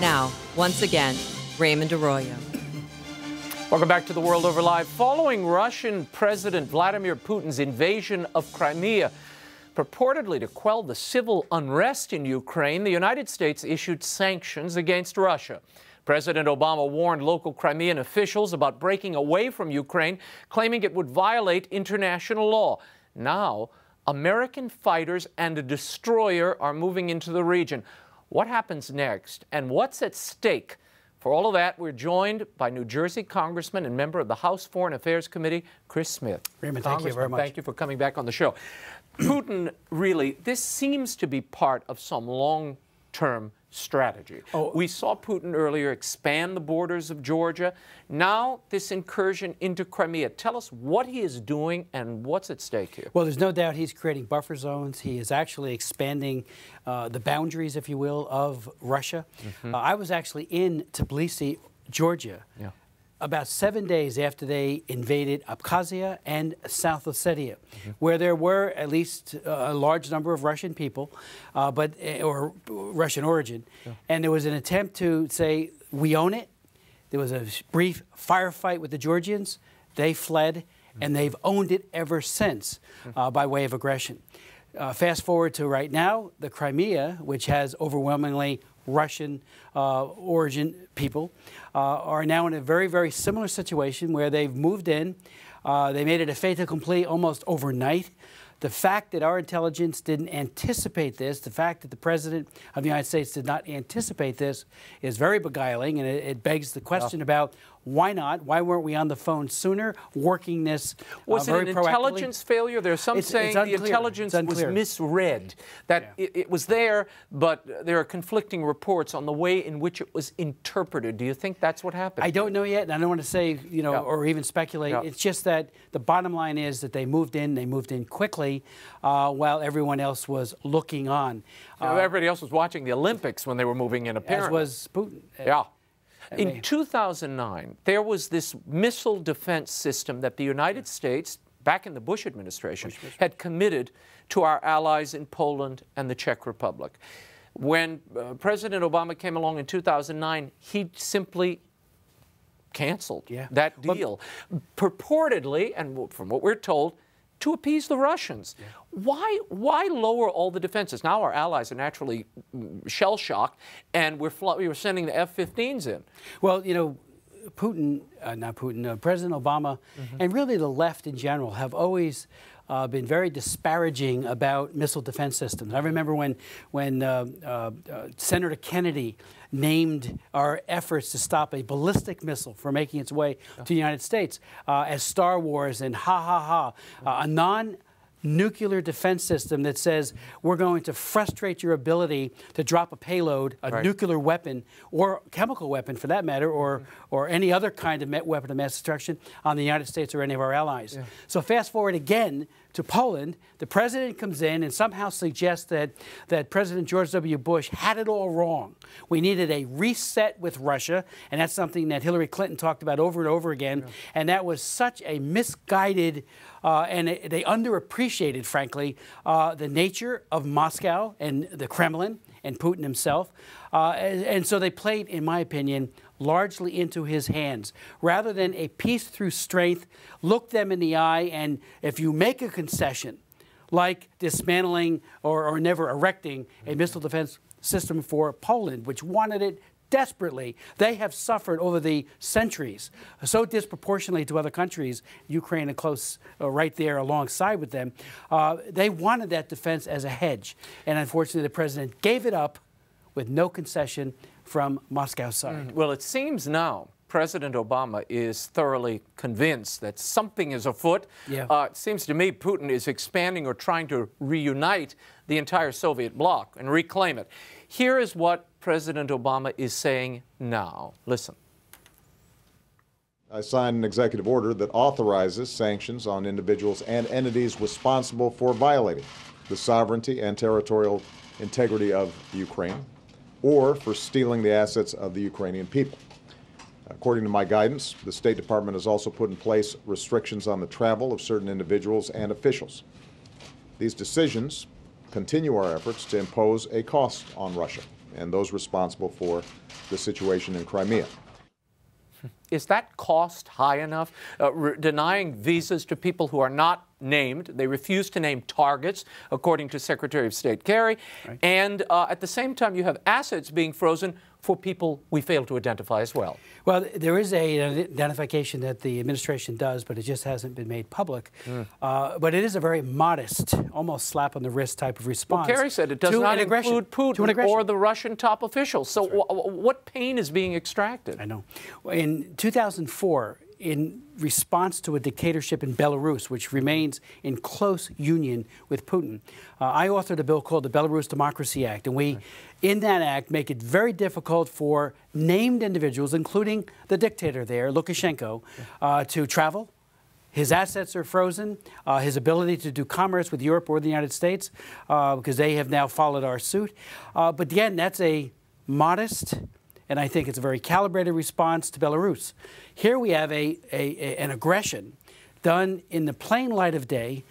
Now, once again, Raymond Arroyo. Welcome back to The World Over Live. Following Russian President Vladimir Putin's invasion of Crimea, purportedly to quell the civil unrest in Ukraine, the United States issued sanctions against Russia. President Obama warned local Crimean officials about breaking away from Ukraine, claiming it would violate international law. Now, American fighters and a destroyer are moving into the region. What happens next, and what's at stake? For all of that, we're joined by New Jersey Congressman and member of the House Foreign Affairs Committee, Chris Smith. Raymond, thank you very much. Thank you for coming back on the show. Putin, really, this seems to be part of some long-term strategy. We saw Putin earlier expand the borders of Georgia. Now, this incursion into Crimea. Tell us what he is doing and what's at stake here. Well, there's no doubt he's creating buffer zones. He is actually expanding the boundaries, if you will, of Russia. I was actually in Tbilisi, Georgia, about 7 days after they invaded Abkhazia and South Ossetia, where there were at least a large number of Russian people, or Russian origin. And there was an attempt to say, we own it. There was a brief firefight with the Georgians. They fled, and they've owned it ever since by way of aggression. Fast forward to right now, the Crimea, which has overwhelmingly Russian origin people, are now in a very, very similar situation where they've moved in. They made it a fait accompli almost overnight. The fact that our intelligence didn't anticipate this, the fact that the President of the United States did not anticipate this is very beguiling, and it begs the question about why not? Why weren't we on the phone sooner, working this Was it an intelligence failure? There's some saying the intelligence was misread, that it was there, but there are conflicting reports on the way in which it was interpreted. Do you think that's what happened? I don't know yet, and I don't want to say, you know, or even speculate. It's just that the bottom line is that they moved in quickly, while everyone else was looking on. Everybody else was watching the Olympics when they were moving in, apparently. As was Putin. In 2009, there was this missile defense system that the United States, back in the Bush administration, had committed to our allies in Poland and the Czech Republic. When President Obama came along in 2009, he simply canceled that deal, purportedly, and from what we're told, to appease the Russians. Why lower all the defenses? Now our allies are naturally shell-shocked, and we were sending the F-15s in. Well, you know, President Obama, and really the left in general, have always been very disparaging about missile defense systems. I remember when Senator Kennedy named our efforts to stop a ballistic missile from making its way to the United States as Star Wars and a non-nuclear defense system that says we're going to frustrate your ability to drop a payload, a nuclear weapon, or chemical weapon for that matter, or any other kind of weapon of mass destruction on the United States or any of our allies. So fast forward again to Poland, the president comes in and somehow suggests that President George W. Bush had it all wrong. We needed a reset with Russia, and that's something that Hillary Clinton talked about over and over again, and that was such a misguided and they underappreciated, frankly, the nature of Moscow and the Kremlin and Putin himself. And so they played, in my opinion, largely into his hands. Rather than a peace through strength, look them in the eye, and if you make a concession, like dismantling or never erecting a missile defense system for Poland, which wanted it desperately, they have suffered over the centuries so disproportionately to other countries, Ukraine and close right there alongside with them. They wanted that defense as a hedge, and unfortunately the president gave it up with no concession from Moscow's side. Well, it seems now President Obama is thoroughly convinced that something is afoot. It seems to me Putin is expanding or trying to reunite the entire Soviet bloc and reclaim it. Here is what President Obama is saying now. Listen. I signed an executive order that authorizes sanctions on individuals and entities responsible for violating the sovereignty and territorial integrity of Ukraine or for stealing the assets of the Ukrainian people. According to my guidance, the State Department has also put in place restrictions on the travel of certain individuals and officials. These decisions continue our efforts to impose a cost on Russia and those responsible for the situation in Crimea. Is that cost high enough? Denying visas to people who are not named. They refuse to name targets, according to Secretary of State Kerry. Right. And at the same time, you have assets being frozen for people we fail to identify as well. Well, there is an identification that the administration does, but it just hasn't been made public. But it is a very modest, almost slap on the wrist type of response. Well, Kerry said it does not include Putin or the Russian top officials. So what pain is being extracted? I know. In 2004, in response to a dictatorship in Belarus, which remains in close union with Putin, I authored a bill called the Belarus Democracy Act, and we, in that act, make it very difficult for named individuals, including the dictator there, Lukashenko, to travel. His assets are frozen. His ability to do commerce with Europe or the United States, because they have now followed our suit. But again, that's a modest, and I think it's a very calibrated response to Belarus. Here we have an aggression done in the plain light of day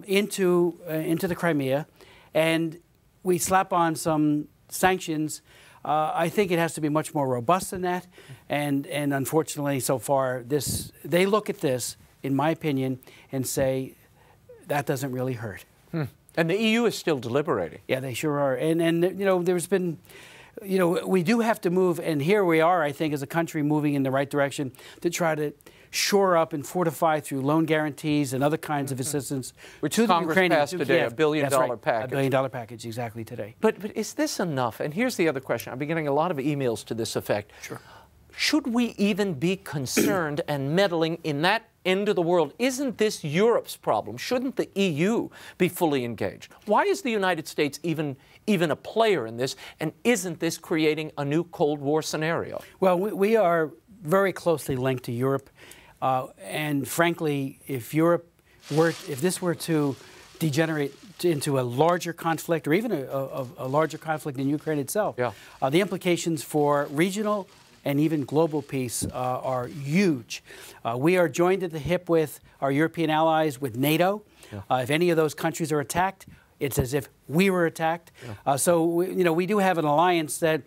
into the Crimea, and we slap on some sanctions. I think it has to be much more robust than that, and unfortunately, so far, they look at this, in my opinion, and say that doesn't really hurt. And the EU is still deliberating. Yeah, they sure are. And you know, there's been. You know, we do have to move, and here we are, I think, as a country moving in the right direction to try to shore up and fortify through loan guarantees and other kinds of assistance. Which Congress passed today, a $1 billion package. A $1 billion package, exactly today. But is this enough? And here's the other question. I've been getting a lot of emails to this effect. Sure. Should we even be concerned and meddling in that end of the world? Isn't this Europe's problem? Shouldn't the EU be fully engaged? Why is the United States even a player in this? And isn't this creating a new Cold War scenario? Well, we are very closely linked to Europe. And frankly, if this were to degenerate into a larger conflict, or even a larger conflict in Ukraine itself, the implications for regional and even global peace are huge. We are joined at the hip with our European allies, with NATO. If any of those countries are attacked, it's as if we were attacked. So we do have an alliance that,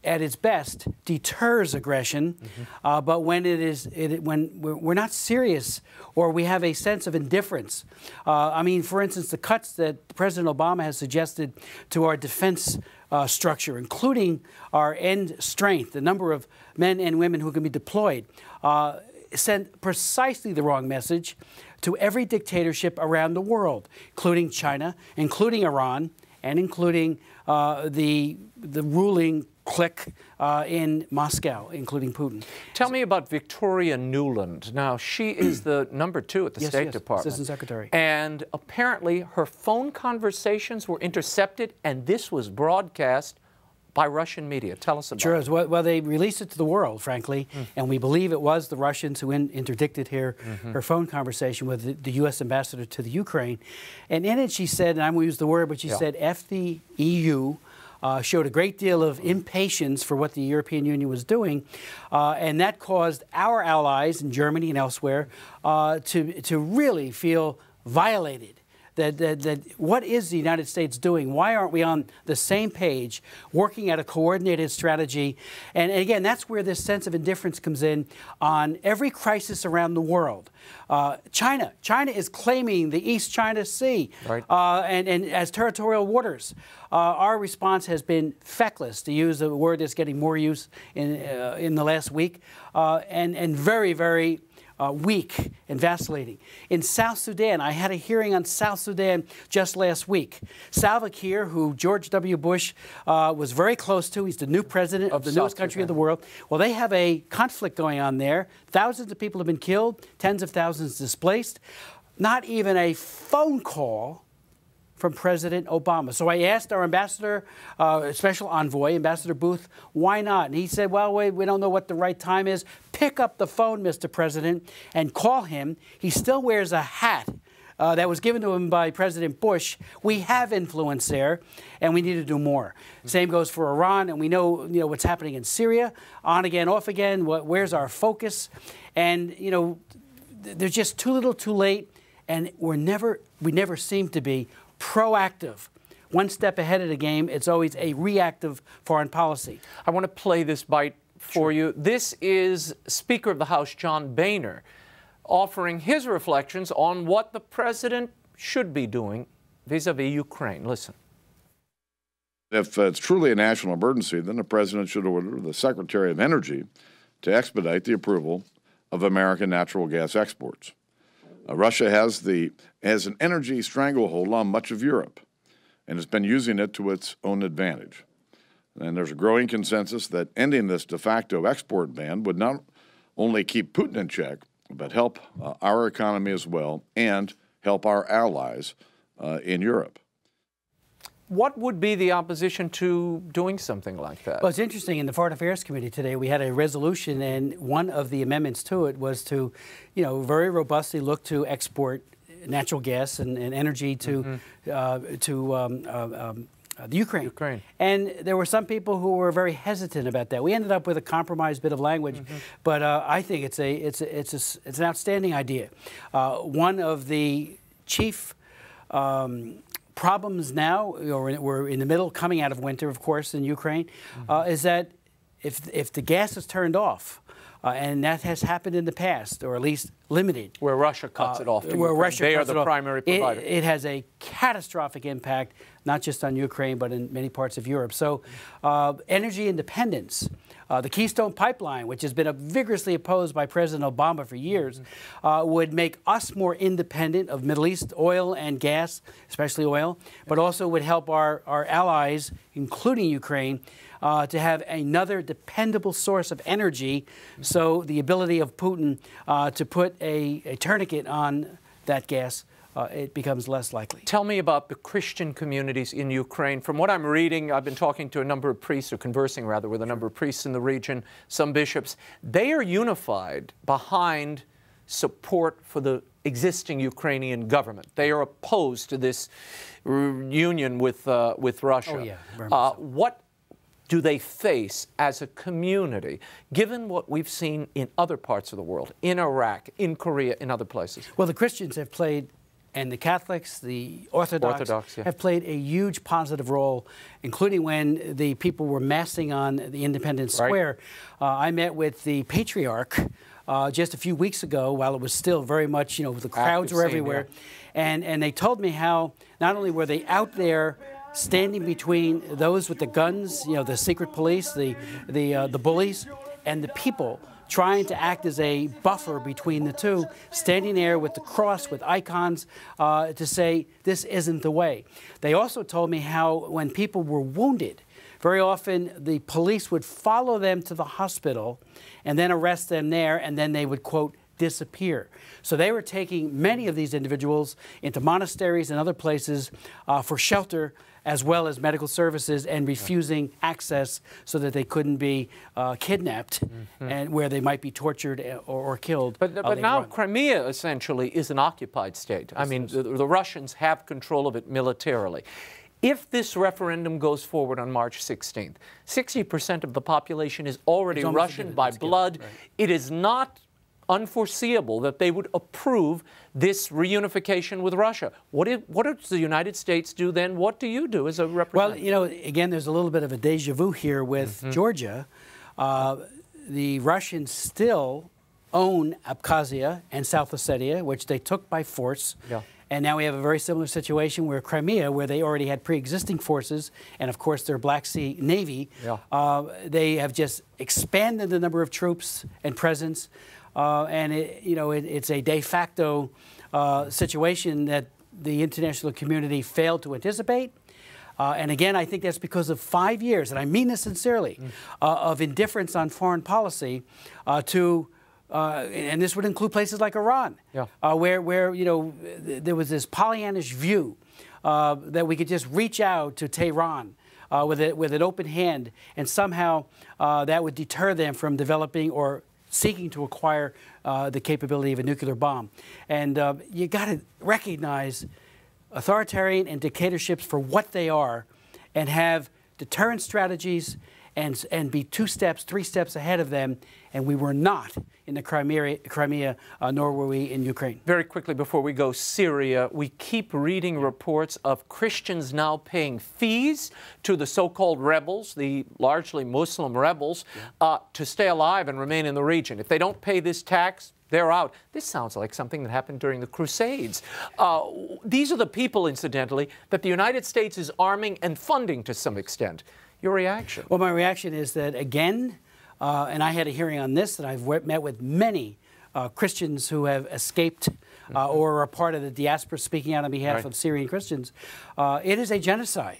at its best, deters aggression. But when when we're not serious, or we have a sense of indifference, I mean, for instance, the cuts that President Obama has suggested to our defense structure, including our end strength, the number of men and women who can be deployed, send precisely the wrong message to every dictatorship around the world, including China, including Iran, and including the ruling clique in Moscow, including Putin. Tell me about Victoria Nuland. Now, she is the #2 at the State Department. Assistant Secretary. And apparently her phone conversations were intercepted, and this was broadcast by Russian media. Tell us about it. Well, they released it to the world, frankly, and we believe it was the Russians who interdicted her phone conversation with the U.S. ambassador to the Ukraine. And in it she said, and I won't use the word, but she said, F the EU, showed a great deal of impatience for what the European Union was doing, and that caused our allies in Germany and elsewhere to really feel violated. That what is the United States doing? Why aren't we on the same page, working at a coordinated strategy? And again, that's where this sense of indifference comes in on every crisis around the world. China is claiming the East China Sea and as territorial waters. Our response has been feckless, to use a word that's getting more use in the last week, and very, very weak and vacillating. In South Sudan, I had a hearing on South Sudan just last week. Salva Kiir, who George W. Bush was very close to, he's the new president of the newest country of the world. Well, they have a conflict going on there. Thousands of people have been killed, tens of thousands displaced. Not even a phone call from President Obama. So I asked our ambassador, special envoy, Ambassador Booth, why not? And he said, well, we don't know what the right time is. Pick up the phone, Mr. President, and call him. He still wears a hat that was given to him by President Bush. We have influence there, and we need to do more. Same goes for Iran, and we know what's happening in Syria, on again, off again. Where's our focus? And there's just too little, too late, and we never seem to be proactive one step ahead of the game. It's always a reactive foreign policy. I want to play this bite for you. This is Speaker of the House John Boehner offering his reflections on what the president should be doing vis-a-vis Ukraine. Listen. If it's truly a national emergency, then the president should order the Secretary of Energy to expedite the approval of American natural gas exports. Russia has an energy stranglehold on much of Europe and has been using it to its own advantage. And there's a growing consensus that ending this de facto export ban would not only keep Putin in check, but help our economy as well and help our allies in Europe. What would be the opposition to doing something like that? Well, it's interesting. In the Foreign Affairs Committee today, we had a resolution, and one of the amendments to it was to, very robustly look to export natural gas and energy to the Ukraine. And there were some people who were very hesitant about that. We ended up with a compromised bit of language, but I think it's an outstanding idea. One of the chief problems now, we're in the middle, coming out of winter, of course, in Ukraine, is that if the gas is turned off, and that has happened in the past, or at least limited. Where Russia cuts it off. Where Russia they cuts are the primary provider. It has a catastrophic impact, not just on Ukraine, but in many parts of Europe. So energy independence, the Keystone Pipeline, which has been vigorously opposed by President Obama for years, would make us more independent of Middle East oil and gas, especially oil, but also would help our allies, including Ukraine, to have another dependable source of energy, so the ability of Putin to put a tourniquet on that gas, it becomes less likely. Tell me about the Christian communities in Ukraine. From what I'm reading, I've been talking to a number of priests, or conversing rather, with a number of priests in the region, some bishops. They are unified behind support for the existing Ukrainian government. They are opposed to this union with Russia. Oh, yeah, very much so. What do they face as a community, given what we've seen in other parts of the world, in Iraq, in Korea, in other places? Well, the Christians have played, and the Catholics, the Orthodox have played a huge positive role, including when the people were massing on the Independence Square. I met with the Patriarch just a few weeks ago, while it was still very much, the crowds were everywhere. And they told me how not only were they out there standing between those with the guns, the secret police, the bullies, and the people, trying to act as a buffer between the two, standing there with the cross, with icons, to say, this isn't the way. They also told me how when people were wounded, very often the police would follow them to the hospital and then arrest them there, and then they would, quote, disappear. So they were taking many of these individuals into monasteries and other places for shelter, as well as medical services, and refusing access so that they couldn't be kidnapped, and where they might be tortured or killed. But now Crimea essentially is an occupied state. I mean, the Russians have control of it militarily. If this referendum goes forward on March 16th, 60% of the population is already Russian by blood. It is not unforeseeable that they would approve this reunification with Russia. What does the United States do then? What do you do as a representative? Well, again, there's a little bit of a deja vu here with Georgia. The Russians still own Abkhazia and South Ossetia, which they took by force. And now we have a very similar situation where Crimea, where they already had pre-existing forces, and of course their Black Sea Navy, they have just expanded the number of troops and presence. And it's a de facto situation that the international community failed to anticipate. And again, I think that's because of 5 years, and I mean this sincerely, of indifference on foreign policy and this would include places like Iran, where there was this Pollyannish view that we could just reach out to Tehran with an open hand, and somehow that would deter them from developing or seeking to acquire the capability of a nuclear bomb. And you got to recognize authoritarian and dictatorships for what they are, and have deterrent strategies and be 2 steps, 3 steps ahead of them, and we were not in the Crimea, nor were we in Ukraine. Very quickly before we go, Syria, we keep reading reports of Christians now paying fees to the so-called rebels, the largely Muslim rebels, to stay alive and remain in the region. If they don't pay this tax, they're out. This sounds like something that happened during the Crusades. These are the people, incidentally, that the United States is arming and funding to some extent. Your reaction? Well, my reaction is that, again, and I had a hearing on this, and I've met with many Christians who have escaped or are part of the diaspora speaking out on behalf of Syrian Christians. It is a genocide.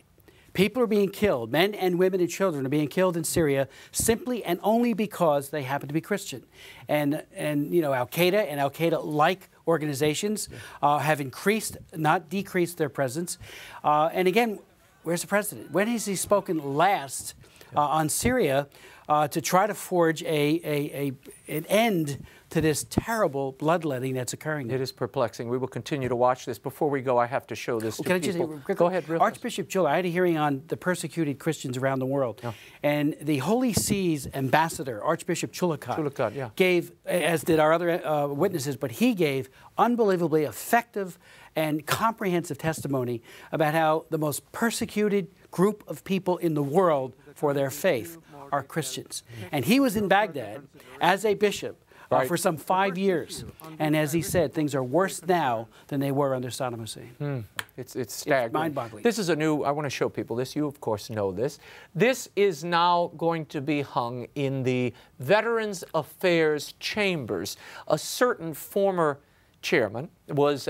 People are being killed. Men and women and children are being killed in Syria simply and only because they happen to be Christian. And you know, Al-Qaeda and Al-Qaeda-like organizations have increased, not decreased, their presence. And again, where's the president? When has he spoken last on Syria to try to forge an end to this terrible bloodletting that's occurring? It is perplexing. We will continue to watch this. Before we go, I have to show this to people. Just, go ahead, real Archbishop Chula, I had a hearing on the persecuted Christians around the world. And the Holy See's ambassador, Archbishop Chulakot, gave, as did our other witnesses, but he gave unbelievably effective and comprehensive testimony about how the most persecuted group of people in the world for their faith are Christians. And he was in Baghdad as a bishop for some 5 years. And as he said, things are worse now than they were under Saddam Hussein. It's staggering. It's mind-boggling. This is a new, I want to show people this. You, of course, know this. This is now going to be hung in the Veterans Affairs Chambers. A certain former chairman was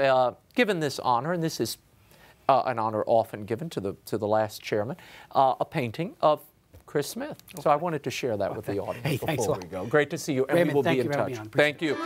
given this honor, and this is an honor often given to the last chairman, a painting of Chris Smith. So I wanted to share that with the audience before we go. Great to see you, and we will be in touch. Thank you.